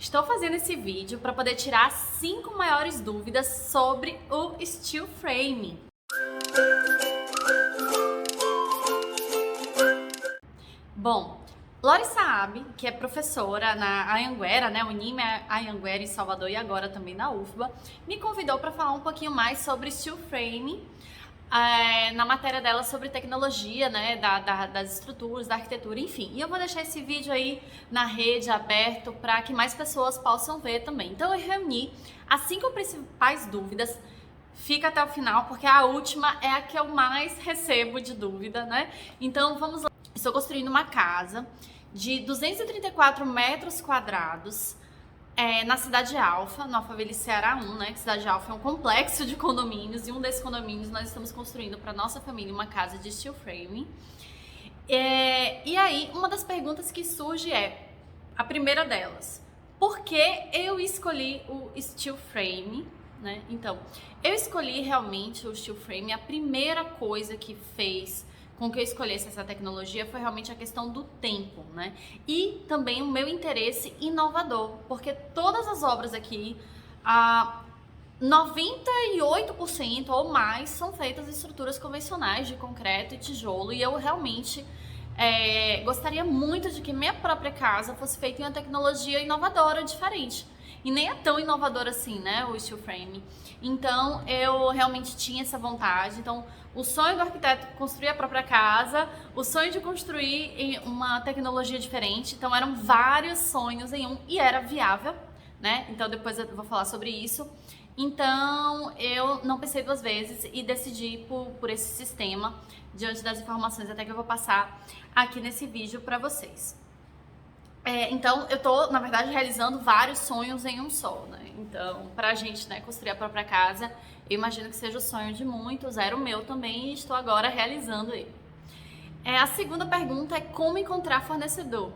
Estou fazendo esse vídeo para poder tirar as 5 maiores dúvidas sobre o steel framing. Bom, Lori Saab, que é professora na Anhanguera, né, Unime Anhanguera em Salvador e agora também na UFBA, me convidou para falar um pouquinho mais sobre steel framing, na matéria dela sobre tecnologia, né, das estruturas, da arquitetura, enfim. E eu vou deixar esse vídeo aí na rede aberto para que mais pessoas possam ver também. Então eu reuni as 5 principais dúvidas. Fica até o final, porque a última é a que eu mais recebo de dúvida, né? Então vamos lá. Estou construindo uma casa de 234 metros quadrados na Cidade Alfa, no Alphaville Ceará 1, né? Cidade Alfa é um complexo de condomínios e um desses condomínios nós estamos construindo para nossa família uma casa de steel framing. E aí, uma das perguntas que surge é, a primeira delas, por que eu escolhi o steel frame, né? Então, eu escolhi realmente o steel frame, a primeira coisa que fez com que eu escolhesse essa tecnologia foi realmente a questão do tempo, né? E também o meu interesse inovador, porque todas as obras aqui, 98% ou mais são feitas em estruturas convencionais de concreto e tijolo, e eu realmente gostaria muito de que minha própria casa fosse feita em uma tecnologia inovadora, diferente. E nem é tão inovador assim, né, o steel frame. Então, eu realmente tinha essa vontade. Então, o sonho do arquiteto construir a própria casa, o sonho de construir uma tecnologia diferente. Então, eram vários sonhos em um e era viável, né? Então, depois eu vou falar sobre isso. Então, eu não pensei duas vezes e decidi por esse sistema, diante das informações até que eu vou passar aqui nesse vídeo para vocês. Então, eu tô, na verdade, realizando vários sonhos em um só, né? Então, pra gente, né, construir a própria casa, eu imagino que seja o sonho de muitos, era o meu também e estou agora realizando ele. A segunda pergunta é como encontrar fornecedor.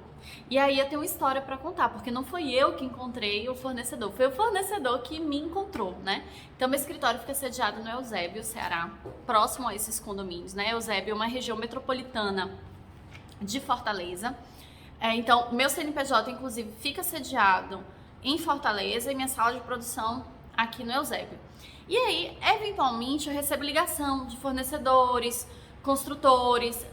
E aí eu tenho uma história para contar, porque não foi eu que encontrei o fornecedor, foi o fornecedor que me encontrou, né? Então, meu escritório fica sediado no Eusébio, Ceará, próximo a esses condomínios, né? Eusébio é uma região metropolitana de Fortaleza. Então, meu CNPJ, inclusive, fica sediado em Fortaleza e minha sala de produção aqui no Eusébio. E aí, eventualmente, eu recebo ligação de fornecedores, construtores,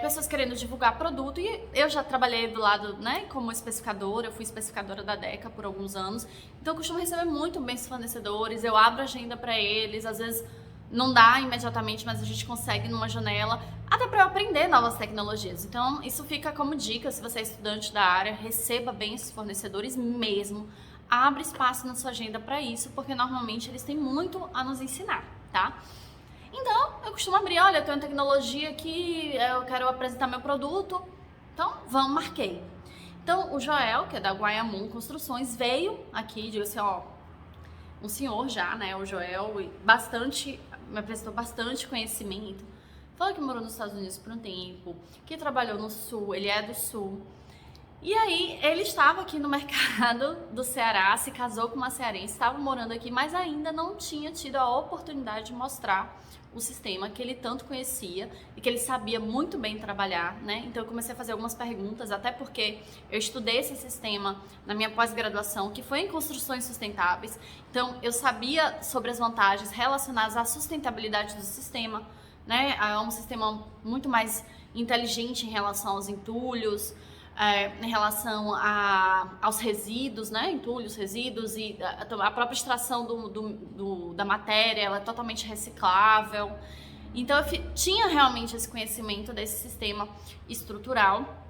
pessoas querendo divulgar produto. E eu já trabalhei do lado, né, como especificadora, eu fui especificadora da Deca por alguns anos. Então, eu costumo receber muito bem esses fornecedores, eu abro agenda para eles, às vezes não dá imediatamente, mas a gente consegue numa janela, até para eu aprender novas tecnologias. Então, isso fica como dica, se você é estudante da área, receba bem esses fornecedores mesmo, abre espaço na sua agenda para isso, porque normalmente eles têm muito a nos ensinar, tá? Então, eu costumo abrir, olha, eu tenho uma tecnologia aqui, eu quero apresentar meu produto, então, vamos, marquei. Então, o Joel, que é da Guaiamum Construções, veio aqui e disse, ó, um senhor já, né, o Joel, me apresentou bastante conhecimento, falou que morou nos Estados Unidos por um tempo, que trabalhou no Sul, ele é do Sul. E aí, ele estava aqui no mercado do Ceará, se casou com uma cearense, estava morando aqui, mas ainda não tinha tido a oportunidade de mostrar o sistema que ele tanto conhecia e que ele sabia muito bem trabalhar, né? Então eu comecei a fazer algumas perguntas, até porque eu estudei esse sistema na minha pós-graduação, que foi em construções sustentáveis. Então eu sabia sobre as vantagens relacionadas à sustentabilidade do sistema, né? É um sistema muito mais inteligente em relação aos entulhos, em relação aos resíduos, né, entulhos, resíduos e a própria extração da matéria, ela é totalmente reciclável. Então eu tinha realmente esse conhecimento desse sistema estrutural.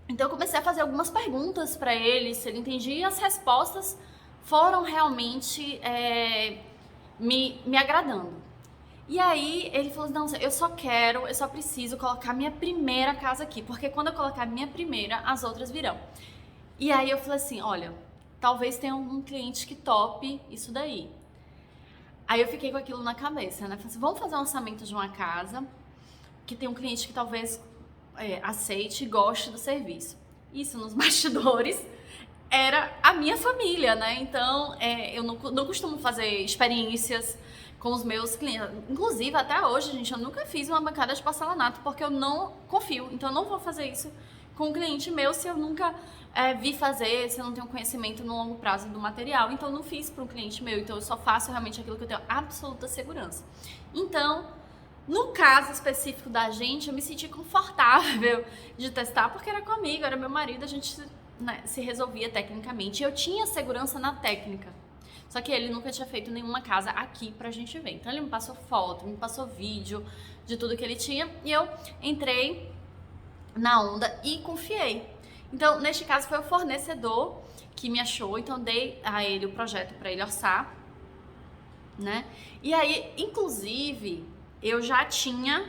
Então eu comecei a fazer algumas perguntas para ele, se ele entendia, e as respostas foram realmente me agradando. E aí ele falou, não, eu só preciso colocar minha primeira casa aqui, porque quando eu colocar minha primeira, as outras virão. E aí eu falei assim, olha, talvez tenha um cliente que tope isso daí. Aí eu fiquei com aquilo na cabeça, né? Falei assim, vamos fazer um orçamento de uma casa que tem um cliente que talvez aceite e goste do serviço. Isso nos bastidores era a minha família, né? Então eu não costumo fazer experiências com os meus clientes. Inclusive, até hoje, gente, eu nunca fiz uma bancada de porcelanato porque eu não confio. Então, eu não vou fazer isso com um cliente meu se eu nunca vi fazer, se eu não tenho conhecimento no longo prazo do material. Então, eu não fiz para um cliente meu. Então, eu só faço realmente aquilo que eu tenho absoluta segurança. Então, no caso específico da gente, eu me senti confortável de testar, porque era comigo, era meu marido, a gente, né, se resolvia tecnicamente. Eu tinha segurança na técnica. Só que ele nunca tinha feito nenhuma casa aqui pra gente ver. Então ele me passou foto, me passou vídeo de tudo que ele tinha e eu entrei na onda e confiei. Então, neste caso, foi o fornecedor que me achou, então dei a ele o projeto para ele orçar, né? E aí, inclusive, eu já tinha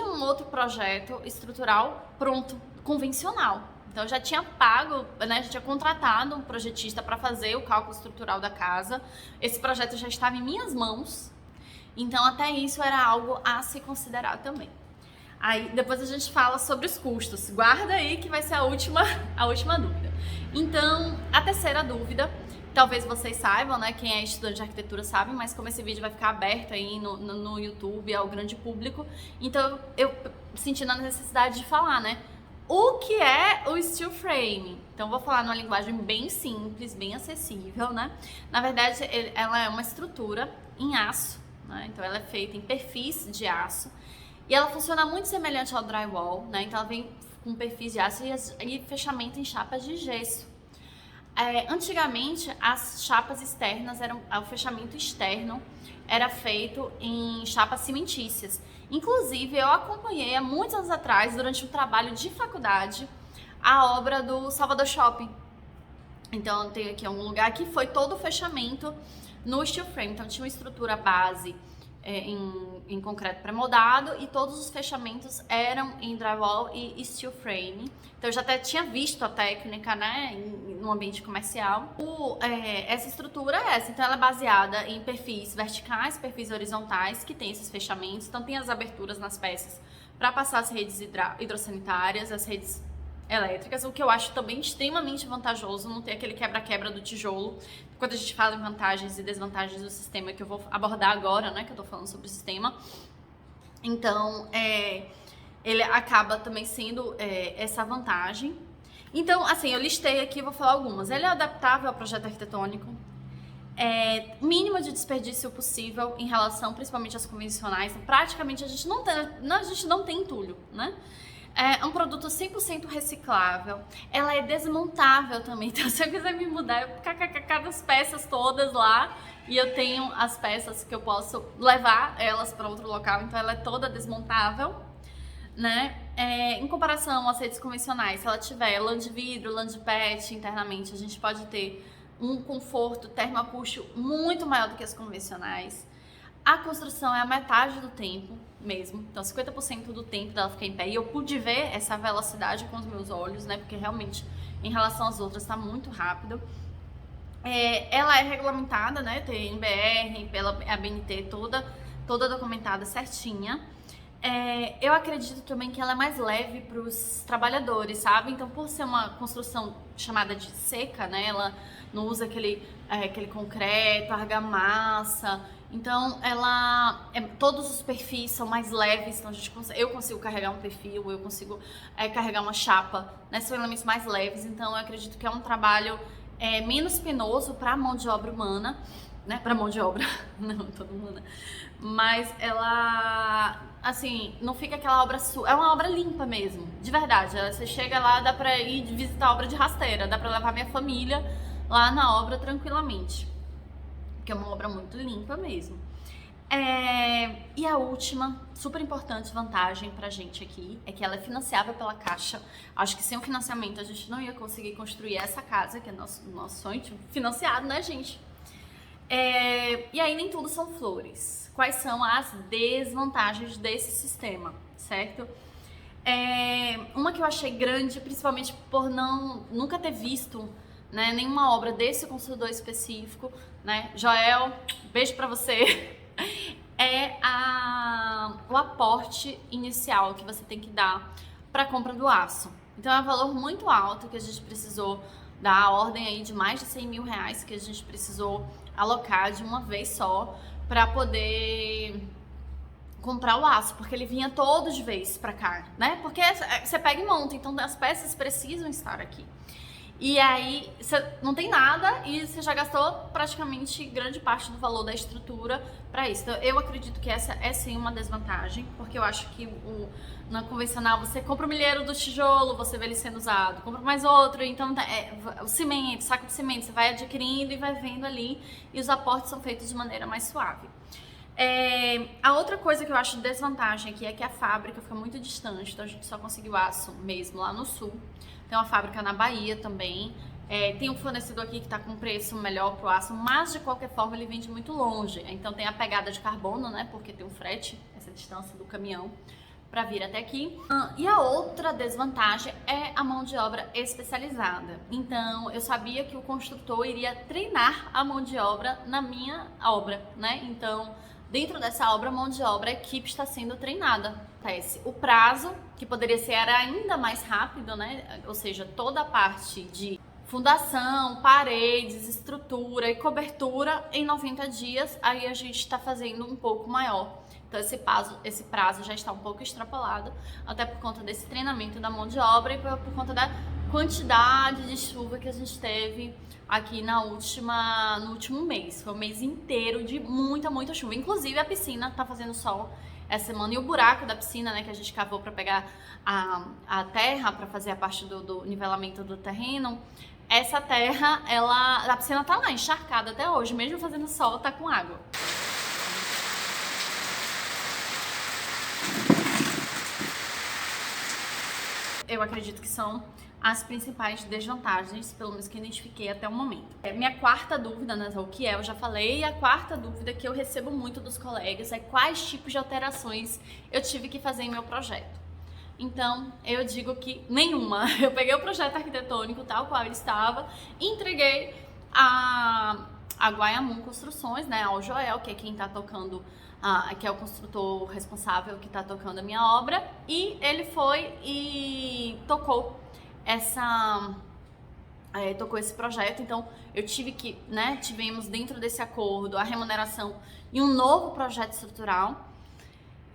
um outro projeto estrutural pronto, convencional. Então eu já tinha pago, né, já tinha contratado um projetista para fazer o cálculo estrutural da casa. Esse projeto já estava em minhas mãos. Então até isso era algo a se considerar também. Aí depois a gente fala sobre os custos. Guarda aí que vai ser a última dúvida. Então, a terceira dúvida, talvez vocês saibam, né? Quem é estudante de arquitetura sabe, mas como esse vídeo vai ficar aberto aí no YouTube ao grande público, então eu senti na necessidade de falar, né? O que é o steel frame? Então, vou falar numa linguagem bem simples, bem acessível, né? Na verdade, ela é uma estrutura em aço, né? Então, ela é feita em perfis de aço e ela funciona muito semelhante ao drywall, né? Então, ela vem com perfis de aço e fechamento em chapas de gesso. Antigamente, as chapas externas o fechamento externo era feito em chapas cimentícias. Inclusive, eu acompanhei há muitos anos atrás, durante um trabalho de faculdade, a obra do Salvador Shopping. Então, tem aqui um lugar que foi todo o fechamento no steel frame. Então, tinha uma estrutura base em concreto pré-moldado e todos os fechamentos eram em drywall e steel frame. Então eu já até tinha visto a técnica, né, no ambiente comercial. Essa estrutura é essa, então ela é baseada em perfis verticais, perfis horizontais, que tem esses fechamentos. Então tem as aberturas nas peças para passar as redes hidrossanitárias, as redes elétricas, o que eu acho também extremamente vantajoso, não ter aquele quebra-quebra do tijolo. Quando a gente fala em vantagens e desvantagens do sistema, que eu vou abordar agora, né, que eu tô falando sobre o sistema, então ele acaba também sendo essa vantagem. Então, assim, eu listei aqui, vou falar algumas. Ele é adaptável ao projeto arquitetônico, mínimo de desperdício possível em relação, principalmente às convencionais. Praticamente a gente não tem entulho, né? É um produto 100% reciclável. Ela é desmontável também. Então, se eu quiser me mudar, eu cago as peças todas lá e eu tenho as peças que eu posso levar elas para outro local. Então, ela é toda desmontável, né? Em comparação às redes convencionais, se ela tiver lã de vidro, lã de PET internamente, a gente pode ter um conforto termoacústico muito maior do que as convencionais. A construção é a metade do tempo mesmo, então 50% do tempo dela fica em pé, e eu pude ver essa velocidade com os meus olhos, né, porque realmente em relação às outras está muito rápido. Ela é regulamentada, né, tem NBR, pela ABNT toda documentada certinha. Eu acredito também que ela é mais leve para os trabalhadores, sabe? Então, por ser uma construção chamada de seca, né, ela não usa aquele concreto, argamassa. Então, todos os perfis são mais leves. Então, eu consigo carregar um perfil, eu consigo carregar uma chapa, né? São elementos mais leves. Então, eu acredito que é um trabalho menos penoso para a mão de obra humana, né? Para mão de obra, não toda humana. Mas ela, assim, não fica aquela obra é uma obra limpa mesmo, de verdade. Você chega lá, dá pra ir visitar a obra de rasteira, dá pra levar minha família lá na obra tranquilamente, porque é uma obra muito limpa mesmo. E a última, super importante vantagem pra gente aqui, é que ela é financiável pela Caixa. Acho que sem o financiamento a gente não ia conseguir construir essa casa, que é nosso sonho, financiado, né, gente? E aí nem tudo são flores. Quais são as desvantagens desse sistema, certo? Uma que eu achei grande, principalmente por nunca ter visto, né, nenhuma obra desse construtor específico, né? Joel, beijo pra você. O aporte inicial que você tem que dar para a compra do aço. Então é um valor muito alto que a gente precisou dar, a ordem aí de mais de 100 mil reais que a gente precisou alocar de uma vez só para poder comprar o aço, porque ele vinha todo de vez pra cá, né? Porque você pega e monta, então as peças precisam estar aqui. E aí, você não tem nada e você já gastou praticamente grande parte do valor da estrutura para isso. Então, eu acredito que essa é sim uma desvantagem, porque eu acho que na convencional você compra o milheiro do tijolo, você vê ele sendo usado, compra mais outro, então o cimento, saco de cimento, você vai adquirindo e vai vendo ali, e os aportes são feitos de maneira mais suave. A outra coisa que eu acho desvantagem aqui é que a fábrica fica muito distante, então a gente só conseguiu aço mesmo lá no sul. Tem uma fábrica na Bahia também, tem um fornecedor aqui que está com preço melhor pro aço, mas de qualquer forma ele vende muito longe, então tem a pegada de carbono, né, porque tem um frete, essa distância do caminhão para vir até aqui. E a outra desvantagem é a mão de obra especializada. Então eu sabia que o construtor iria treinar a mão de obra na minha obra, né, então dentro dessa obra, a mão de obra, a equipe está sendo treinada. O prazo, que poderia ser era ainda mais rápido, né? Ou seja, toda a parte de fundação, paredes, estrutura e cobertura em 90 dias, aí a gente está fazendo um pouco maior. Então esse prazo já está um pouco extrapolado, até por conta desse treinamento da mão de obra e por conta da quantidade de chuva que a gente teve aqui no último mês. Foi um mês inteiro de muita chuva. Inclusive a piscina tá fazendo sol essa semana e o buraco da piscina, né, que a gente cavou para pegar a terra para fazer a parte do nivelamento do terreno. Essa terra, a piscina tá lá encharcada até hoje, mesmo fazendo sol, tá com água. Eu acredito que são as principais desvantagens, pelo menos que eu identifiquei até o momento. Minha quarta dúvida, né, o que eu já falei, e a quarta dúvida que eu recebo muito dos colegas é quais tipos de alterações eu tive que fazer em meu projeto. Então, eu digo que nenhuma. Eu peguei o projeto arquitetônico tal qual ele estava, entreguei a Guaiamun Construções, né, ao Joel, que é quem está tocando, que é o construtor responsável que está tocando a minha obra, e ele foi e tocou esse projeto. Então eu tive que, né, tivemos dentro desse acordo a remuneração e um novo projeto estrutural,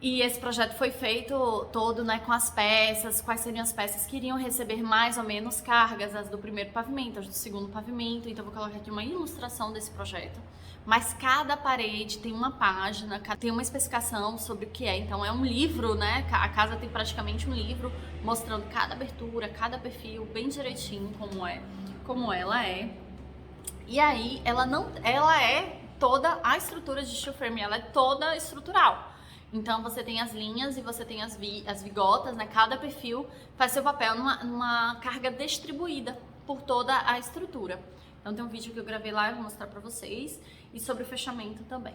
e esse projeto foi feito todo, né, com as peças, quais seriam as peças que iriam receber mais ou menos cargas, as do primeiro pavimento, as do segundo pavimento. Então vou colocar aqui uma ilustração desse projeto, mas cada parede tem uma página, tem uma especificação sobre o que é. Então é um livro, né? A casa tem praticamente um livro mostrando cada abertura, cada perfil, bem direitinho como ela é. E aí ela é toda a estrutura de steel frame, ela é toda estrutural. Então você tem as linhas e você tem as vigotas, né? Cada perfil faz seu papel numa carga distribuída por toda a estrutura. Então tem um vídeo que eu gravei lá, eu vou mostrar pra vocês, e sobre o fechamento também.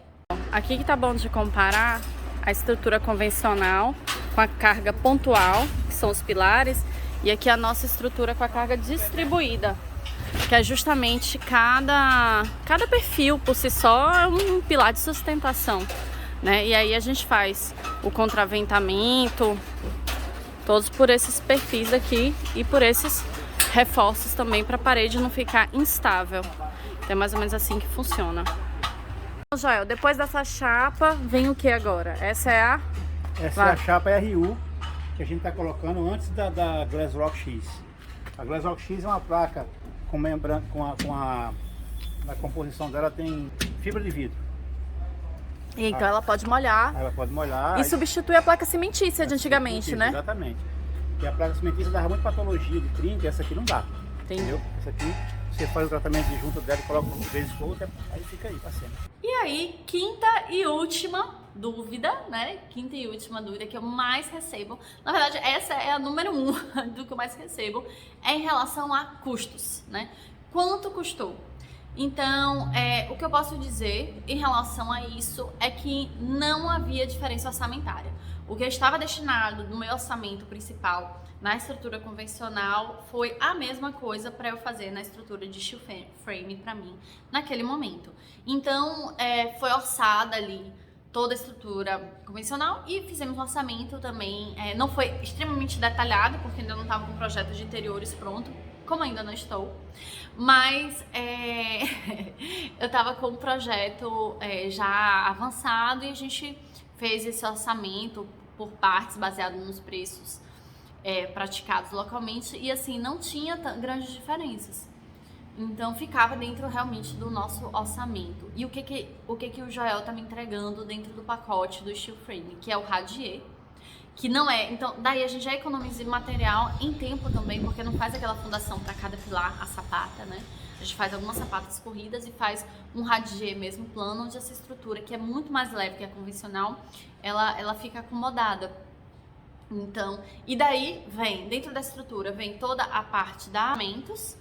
Aqui que tá bom de comparar a estrutura convencional com a carga pontual, que são os pilares, e aqui a nossa estrutura com a carga distribuída, que é justamente cada perfil por si só é um pilar de sustentação, né? E aí a gente faz o contraventamento, todos por esses perfis aqui e por esses reforços também para a parede não ficar instável. Então é mais ou menos assim que funciona. Joel, depois dessa chapa vem o que agora? Essa é a chapa RU que a gente está colocando antes da Glasrock X. A Glasrock X é uma placa com membrana, na composição dela tem fibra de vidro. Então ela pode molhar. Ela pode molhar. E substitui a placa cimentícia de antigamente, né? Exatamente. E a placa cimentícia dava muita patologia de trinca, essa aqui não dá. Entendeu? Essa aqui você faz o tratamento de junta dela e coloca um vez outra, aí fica aí pra sempre. E aí, quinta e última dúvida, né? Quinta e última dúvida que eu mais recebo. Na verdade, essa é a número 1 do que eu mais recebo, é em relação a custos, né? Quanto custou? Então, o que eu posso dizer em relação a isso é que não havia diferença orçamentária. O que estava destinado no meu orçamento principal na estrutura convencional foi a mesma coisa para eu fazer na estrutura de steel frame para mim naquele momento. Então, foi orçada ali toda a estrutura convencional e fizemos um orçamento também. Não foi extremamente detalhado, porque ainda não estava com o projeto de interiores pronto, como ainda não estou, mas eu estava com o projeto já avançado e a gente fez esse orçamento por partes baseado nos preços praticados localmente e assim não tinha grandes diferenças. Então ficava dentro realmente do nosso orçamento. E o que o Joel tá me entregando dentro do pacote do Steel Frame, que é o Radier, que não é, então daí a gente já economiza material em tempo também, porque não faz aquela fundação para cada pilar, a sapata, né? A gente faz algumas sapatas corridas e faz um radier mesmo plano, onde essa estrutura, que é muito mais leve que a convencional, ela fica acomodada. Então, e daí vem, dentro da estrutura, vem toda a parte da ornamentos,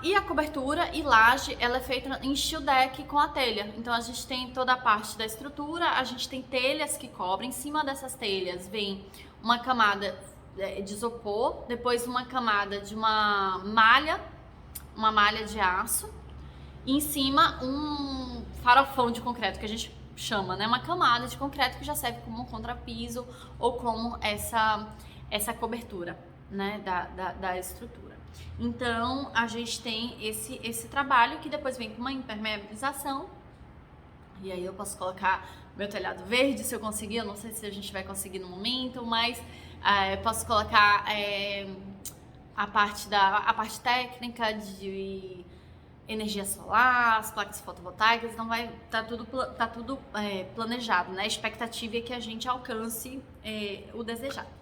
e a cobertura e laje, ela é feita em steel deck com a telha. Então a gente tem toda a parte da estrutura, a gente tem telhas que cobrem. Em cima dessas telhas vem uma camada de isopor, depois uma camada de uma malha de aço, e em cima um farofão de concreto que a gente chama, né? Uma camada de concreto que já serve como um contrapiso ou como essa cobertura, né? da estrutura. Então a gente tem esse trabalho que depois vem com uma impermeabilização, e aí eu posso colocar meu telhado verde se eu conseguir. Eu não sei se a gente vai conseguir no momento, mas posso colocar a parte técnica de energia solar, as placas fotovoltaicas. Então tá tudo planejado, né? A expectativa é que a gente alcance o desejado.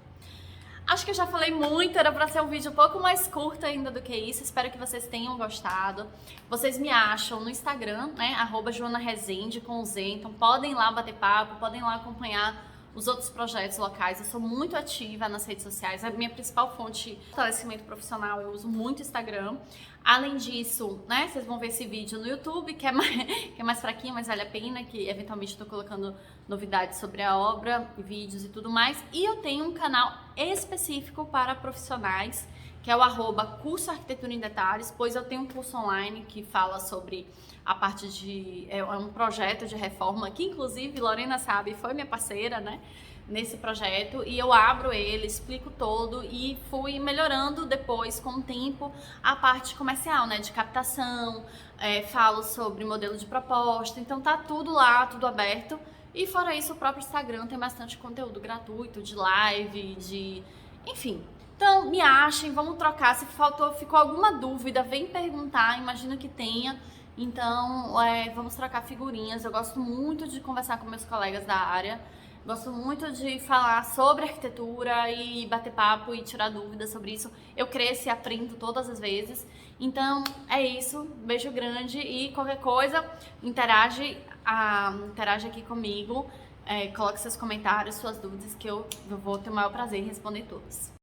Acho que eu já falei muito, era para ser um vídeo um pouco mais curto ainda do que isso. Espero que vocês tenham gostado. Vocês me acham no Instagram, né? @JoanaRezende com Z. Então podem ir lá bater papo, podem ir lá acompanhar os outros projetos locais. Eu sou muito ativa nas redes sociais. A minha principal fonte de fortalecimento profissional, eu uso muito Instagram. Além disso, né, vocês vão ver esse vídeo no YouTube, que é mais fraquinho, mas vale a pena, que eventualmente estou colocando novidades sobre a obra, vídeos e tudo mais. E eu tenho um canal específico para profissionais, que é o @curso Arquitetura em Detalhes, pois eu tenho um curso online que fala sobre a parte de... é um projeto de reforma, que inclusive Lorena sabe, foi minha parceira, né, nesse projeto, e eu abro ele, explico todo e fui melhorando depois, com o tempo, a parte comercial, né, de captação, falo sobre modelo de proposta. Então tá tudo lá, tudo aberto. E fora isso, o próprio Instagram tem bastante conteúdo gratuito, de live, enfim. Então, me achem, vamos trocar. Se ficou alguma dúvida, vem perguntar, imagino que tenha. Então, vamos trocar figurinhas. Eu gosto muito de conversar com meus colegas da área. Gosto muito de falar sobre arquitetura e bater papo e tirar dúvidas sobre isso. Eu cresço e aprendo todas as vezes. Então, é isso. Beijo grande e qualquer coisa, interage aqui comigo. Coloque seus comentários, suas dúvidas, que eu vou ter o maior prazer em responder todas.